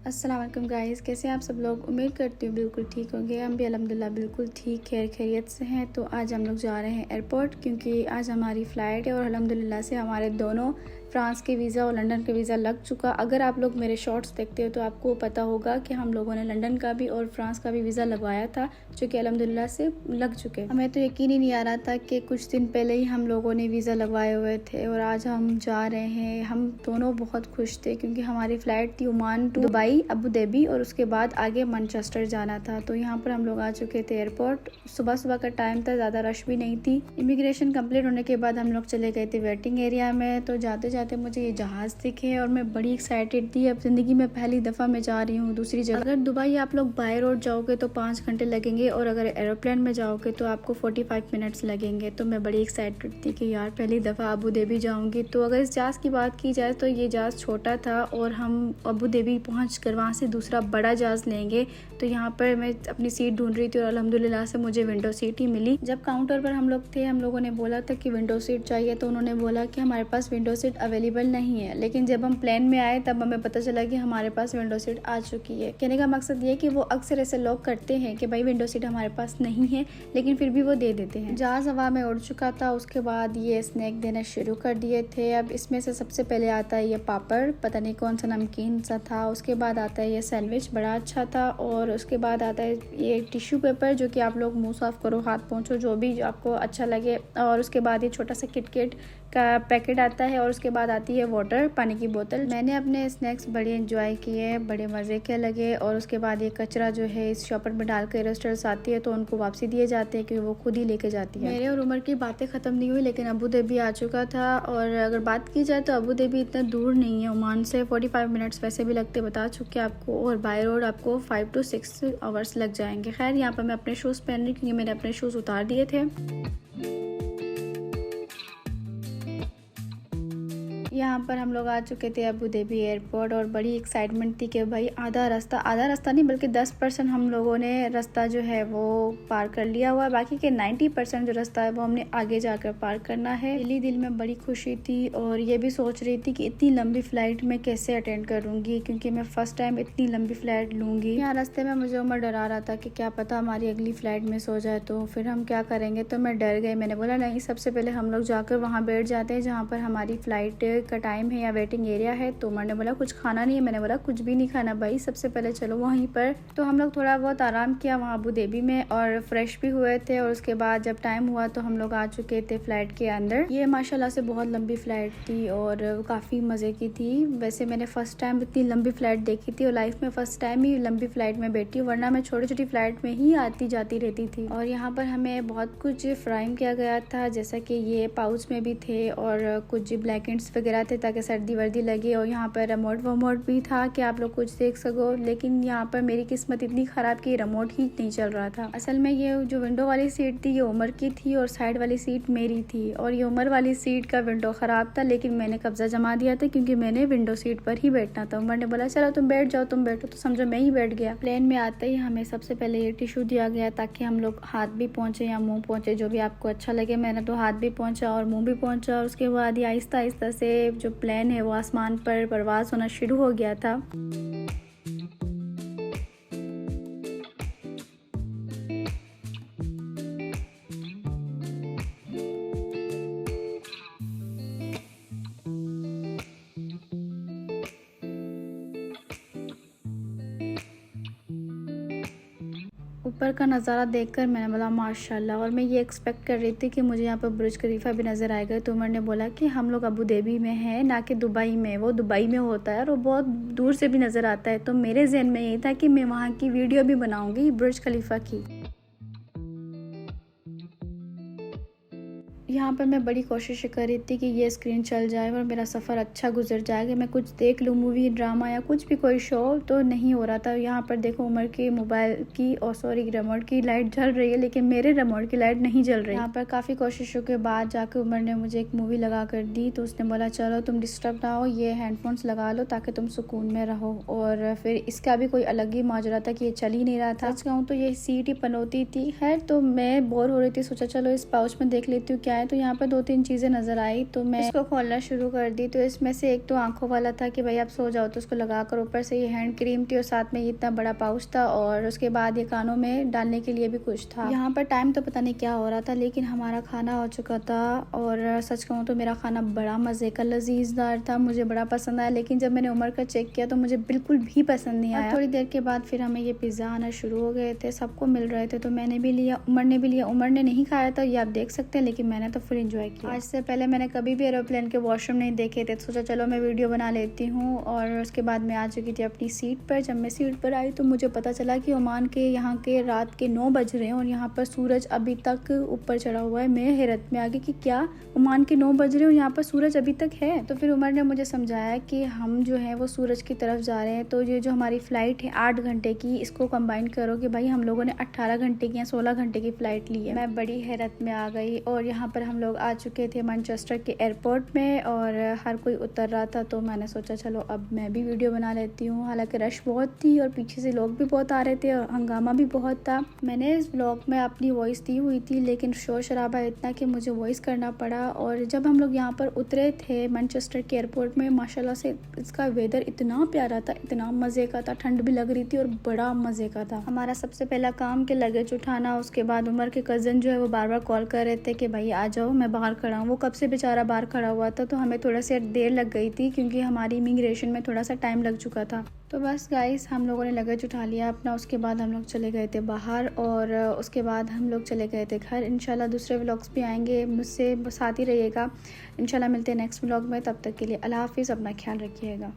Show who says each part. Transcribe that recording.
Speaker 1: अस्सलाम वालेकुम गाइस, कैसे हैं आप सब लोग। उम्मीद करती हूँ बिल्कुल ठीक होंगे। हम भी अल्हम्दुलिल्लाह बिल्कुल ठीक खैरियत से हैं। तो आज हम लोग जा रहे हैं एयरपोर्ट, क्योंकि आज हमारी फ़्लाइट है और अल्हम्दुलिल्लाह से हमारे दोनों फ़्रांस के वीज़ा और लंदन का वीज़ा लग चुका। अगर आप लोग मेरे शॉर्ट्स देखते हो तो आपको पता होगा कि हम लोगों ने लंदन का भी और फ़्रांस का भी वीज़ा लगवाया था, जो कि अल्हम्दुलिल्लाह से लग चुके। हमें तो यकीन ही नहीं आ रहा था कि कुछ दिन पहले ही हम लोगों ने वीज़ा लगवाए हुए थे और आज हम जा रहे हैं। हम दोनों बहुत खुश थे क्योंकि हमारी फ़्लाइट थी Oman to Dubai, Abu Dhabi, और उसके बाद आगे मैनचेस्टर जाना था। तो यहाँ पर हम लोग आ चुके थे एयरपोर्ट। सुबह सुबह का टाइम था, ज़्यादा रश भी नहीं थी। इमिग्रेशन कंप्लीट होने के बाद हम लोग चले गए थे वेटिंग एरिया में। तो जाते जाते मुझे ये जहाज़ दिखे और मैं बड़ी एक्साइटेड थी। अब ज़िंदगी में पहली दफ़ा मैं जा रही हूँ दूसरी जगह। अगर दुबई आप लोग बाय रोड जाओगे तो 5 घंटे लगेंगे और अगर एरोप्लेन में जाओगे तो आपको 45 मिनट्स लगेंगे। तो मैं बड़ी एक्साइटेड थी कि यार पहली दफ़ा अबू धाबी जाऊँगी। तो अगर इस जहाज़ की बात की जाए तो ये जहाज़ छोटा था और हम अबू धाबी पहुँच कर वहाँ से दूसरा बड़ा जहाज़ लेंगे। तो यहाँ पर मैं अपनी सीट ढूंढ रही थी और अल्हम्दुलिल्लाह से मुझे विंडो सीट ही मिली। जब काउंटर पर हम लोग थे, हम लोगों ने बोला था कि विंडो सीट चाहिए, तो उन्होंने बोला कि हमारे पास विंडो सीट अवेलेबल नहीं है। लेकिन जब हम प्लेन में आए तब हमें पता चला कि हमारे पास विंडो सीट आ चुकी है। कहने का मकसद ये कि वो अक्सर ऐसे लोग करते हैं कि भाई विंडो सीट हमारे पास नहीं है, लेकिन फिर भी वो दे देते हैं। जहाज़ हवा में उड़ चुका था। उसके बाद ये स्नैक देना शुरू कर दिए थे। अब इसमें से सबसे पहले आता है ये पापड़, पता नहीं कौन सा नमकीन सा था। उसके बाद आता है ये सैंडविच, बड़ा अच्छा था। और उसके बाद आता है ये टिश्यू पेपर, जो कि आप लोग मुंह साफ़ करो, हाथ पोंछो, जो भी आपको अच्छा लगे। और उसके बाद ये छोटा सा किटकेट का पैकेट आता है। और उसके बाद आती है वाटर, पानी की बोतल। मैंने अपने स्नैक्स बड़े एंजॉय किए, बड़े मज़े के लगे। और उसके बाद ये कचरा जो है इस शॉपर में डाल कर रेस्टोरेंट्स आती है तो उनको वापसी दिए जाते हैं क्योंकि वो खुद ही लेके जाती है। मेरे और उमर की बातें ख़त्म नहीं हुई, लेकिन अबू धाबी आ चुका था। और अगर बात की जाए तो अबू धाबी इतना दूर नहीं है ओमान से, 45 मिनट्स वैसे भी लगते, बता चुके आपको। और बाय रोड आपको 5 to 6 आवर्स लग जाएंगे। खैर यहाँ पर मैं अपने शूज़ पहन रही क्योंकि मैंने अपने शूज़ उतार दिए थे। यहाँ पर हम लोग आ चुके थे अबू धाबी एयरपोर्ट और बड़ी एक्साइटमेंट थी कि भाई आधा रास्ता नहीं बल्कि 10% हम लोगों ने रास्ता जो है वो पार कर लिया हुआ है। बाकी के 90% जो रास्ता है वो हमने आगे जाकर पार करना है। दिल में बड़ी खुशी थी और ये भी सोच रही थी कि इतनी लंबी फ़्लाइट मैं कैसे अटेंड करूँगी, क्योंकि मैं फ़र्स्ट टाइम इतनी लंबी फ़्लाइट लूँगी। यहाँ रास्ते में मुझे उमर डरा रहा था कि क्या पता हमारी अगली फ़्लाइट मिस हो जाए तो फिर हम क्या करेंगे। तो मैं डर गई। मैंने बोला नहीं, सबसे पहले हम लोग जाकर वहाँ बैठ जाते हैं जहाँ पर हमारी फ़्लाइट का टाइम है या वेटिंग एरिया है। तो उमर ने बोला कुछ खाना नहीं है। मैंने बोला कुछ भी नहीं खाना भाई, सबसे पहले चलो वहीं पर। तो हम लोग थोड़ा बहुत आराम किया वहाँ अबू धाबी में और फ्रेश भी हुए थे। और उसके बाद जब टाइम हुआ तो हम लोग आ चुके थे फ़्लाइट के अंदर। ये माशाल्लाह से बहुत लंबी फ़्लाइट थी और काफ़ी मज़े की थी। वैसे मैंने फ़र्स्ट टाइम इतनी लंबी फ़्लाइट देखी थी और लाइफ में फ़र्स्ट टाइम ही लंबी फ़्लाइट में बैठी, वरना मैं छोटी छोटी फ़्लाइट में ही आती जाती रहती थी। और यहाँ पर हमें बहुत कुछ फ्राइम किया गया था, जैसा कि ये पाउच में भी थे और कुछ ब्लैंकेट्स वगैरह थे ताकि सर्दी वर्दी लगे। और यहाँ पर रिमोट वमोट भी था कि आप लोग कुछ देख सको। लेकिन यहाँ पर मेरी किस्मत इतनी ख़राब कि रिमोट ही नहीं चल रहा था। असल में ये जो विंडो वाली सीट थी ये उमर की थी और साइड वाली सीट मेरी थी। और ये उमर वाली सीट का विंडो ख़राब था, लेकिन मैंने कब्जा जमा दिया था क्योंकि मैंने विंडो सीट पर ही बैठना था। उमर ने बोला चलो तुम बैठ जाओ, तुम बैठो, तो समझो मैं ही बैठ गया। प्लेन में आते ही हमें सबसे पहले ये टिश्यू दिया गया ताकि हम लोग हाथ भी पहुँचे या मुँह पहुँचे, जो भी आपको अच्छा लगे। मैंने तो हाथ भी पहुँचा और मुँह भी पहुँचा। और उसके बाद ये आहिस्ता आहिस्ता से जो प्लेन है वो आसमान पर परवाज़ होना शुरू हो गया था। ऊपर का नज़ारा देखकर मैंने बोला माशाल्लाह। और मैं ये एक्सपेक्ट कर रही थी कि मुझे यहाँ पर बुर्ज खलीफा भी नज़र आएगा। तो उमर ने बोला कि हम लोग अबू धाबी में हैं, ना कि दुबई में। वो दुबई में होता है और वो बहुत दूर से भी नज़र आता है। तो मेरे जहन में यही था कि मैं वहाँ की वीडियो भी बनाऊँगी बुर्ज खलीफा की। यहाँ पर मैं बड़ी कोशिश कर रही थी कि ये स्क्रीन चल जाए और मेरा सफ़र अच्छा गुजर जाए, कि मैं कुछ देख लूँ, मूवी, ड्रामा या कुछ भी, कोई शो। तो नहीं हो रहा था। यहाँ पर देखो उमर के मोबाइल की और सॉरी रिमोट की लाइट जल रही है, लेकिन मेरे रिमोट की लाइट नहीं जल रही। यहाँ पर काफ़ी कोशिशों के बाद जाकर उमर ने मुझे एक मूवी लगा कर दी। तो उसने बोला चलो तुम डिस्टर्ब ना हो, ये हेडफोन्स लगा लो ताकि तुम सुकून में रहो। और फिर इसका भी कोई अलग ही माजरा था कि ये चल ही नहीं रहा था। सच कहूँ तो ये सीट ही पनौती थी। खैर तो मैं बोर हो रही थी, सोचा चलो इस पाउच में देख लेती हूँ क्या है। तो यहाँ पर 2-3 चीज़ें नज़र आई तो मैं इसको खोलना शुरू कर दी। तो इसमें से एक तो आंखों वाला था कि भाई आप सो जाओ तो उसको लगा कर, ऊपर से ये हैंड क्रीम थी और साथ में ये इतना बड़ा पाउच था और उसके बाद ये कानों में डालने के लिए भी कुछ था। यहाँ पर टाइम तो पता नहीं क्या हो रहा था, लेकिन हमारा खाना हो चुका था और सच कहूँ तो मेरा खाना बड़ा मज़े का लजीजदार था, मुझे बड़ा पसंद आया। लेकिन जब मैंने उमर का चेक किया तो मुझे बिल्कुल भी पसंद नहीं आया। थोड़ी देर के बाद फिर हमें ये पिज़्ज़ा आना शुरू हो गए थे, सबको मिल रहे थे तो मैंने भी लिया, उमर ने भी लिया। उमर ने नहीं खाया था, ये आप देख सकते हैं, लेकिन मैंने तो फुल एंजॉय किया। आज से पहले मैंने कभी भी एरोप्लेन के वॉशरूम नहीं देखे थे, सोचा चलो मैं वीडियो बना लेती हूँ। और उसके बाद मैं आ चुकी थी अपनी सीट पर। जब मैं सीट पर आई तो मुझे पता चला कि ओमान के यहाँ के रात के 9 बज रहे हैं और यहाँ पर सूरज अभी तक ऊपर चढ़ा हुआ है। मैं हैरत में आ गई कि क्या ओमान के 9 बज रहे हैं और यहाँ पर सूरज अभी तक है। तो फिर उमर ने मुझे समझाया कि हम जो है वो सूरज की तरफ जा रहे हैं, तो ये जो हमारी फ़्लाइट है 8 घंटे की, इसको कंबाइन करो कि भाई हम लोगों ने 18 घंटे की या 16 घंटे की फ़्लाइट ली है। मैं बड़ी हैरत में आ गई। और यहाँ पर हम लोग आ चुके थे मैनचेस्टर के एयरपोर्ट में और हर कोई उतर रहा था, तो मैंने सोचा चलो अब मैं भी वीडियो बना लेती हूँ। हालांकि रश बहुत थी और पीछे से लोग भी बहुत आ रहे थे और हंगामा भी बहुत था। मैंने इस व्लॉग में अपनी वॉइस दी हुई थी, लेकिन शोर शराबा इतना कि मुझे वॉइस करना पड़ा। और जब हम लोग यहाँ पर उतरे थे मैनचेस्टर के एयरपोर्ट में, माशाल्लाह से इसका वेदर इतना प्यारा था, इतना मज़े का था, ठंड भी लग रही थी और बड़ा मज़े का था। हमारा सबसे पहला काम के लगेज उठाना। उसके बाद उमर के कज़न जो है वो बार बार कॉल कर रहे थे कि भाई आ जाओ, मैं बाहर खड़ा हूँ। वो कब से बेचारा बाहर खड़ा हुआ था, तो हमें थोड़ा सा देर लग गई थी क्योंकि हमारी इमिग्रेशन में थोड़ा सा टाइम लग चुका था। तो बस गाइस, हम लोगों ने लगेज उठा लिया अपना। उसके बाद हम लोग चले गए थे बाहर और उसके बाद हम लोग चले गए थे घर। इंशाल्लाह दूसरे व्लॉग्स भी आएंगे, मुझसे साथ ही रहिएगा। इंशाल्लाह मिलते हैं नेक्स्ट व्लॉग में, तब तक के लिए अल्लाह हाफिज़, अपना ख्याल रखिएगा।